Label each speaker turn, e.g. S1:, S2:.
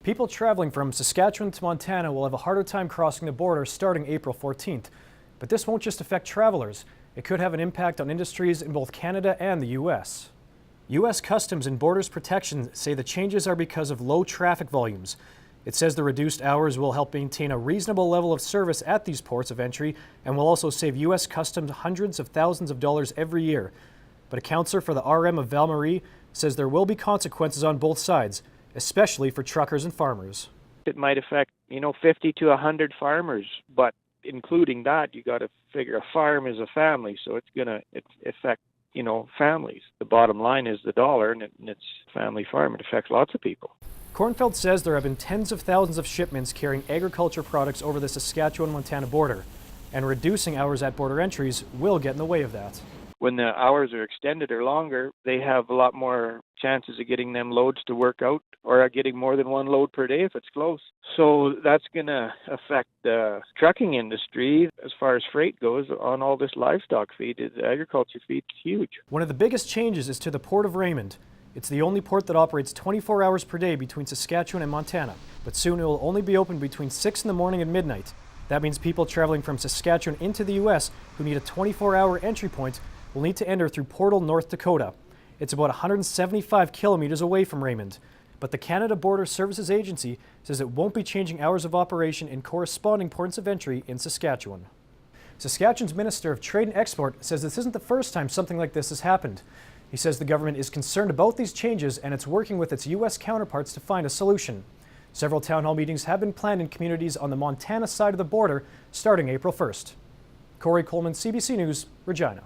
S1: People traveling from Saskatchewan to Montana will have a harder time crossing the border starting April 14th. But this won't just affect travelers. It could have an impact on industries in both Canada and the U.S. U.S. Customs and Borders Protection say the changes are because of low traffic volumes. It says the reduced hours will help maintain a reasonable level of service at these ports of entry and will also save U.S. Customs hundreds of thousands of dollars every year. But a counselor for the RM of Val-Marie says there will be consequences on both sides, especially for truckers and farmers.
S2: It might affect, 50 to 100 farmers, but including that, you got to figure a farm is a family, so it's going to affect, families. The bottom line is the dollar, and it's a family farm. It affects lots of people.
S1: Kornfeld says there have been tens of thousands of shipments carrying agriculture products over the Saskatchewan-Montana border, and reducing hours at border entries will get in the way of that.
S2: When the hours are extended or longer, they have a lot more chances of getting them loads to work out or getting more than one load per day if it's close. So that's going to affect the trucking industry as far as freight goes on all this livestock feed. The agriculture feed is huge.
S1: One of the biggest changes is to the Port of Raymond. It's the only port that operates 24 hours per day between Saskatchewan and Montana, but soon it will only be open between 6 in the morning and midnight. That means people traveling from Saskatchewan into the U.S. who need a 24-hour entry point will need to enter through Portal, North Dakota. It's about 175 kilometers away from Raymond, but the Canada Border Services Agency says it won't be changing hours of operation in corresponding ports of entry in Saskatchewan. Saskatchewan's Minister of Trade and Export says this isn't the first time something like this has happened. He says the government is concerned about these changes and it's working with its U.S. counterparts to find a solution. Several town hall meetings have been planned in communities on the Montana side of the border starting April 1st. Corey Coleman, CBC News, Regina.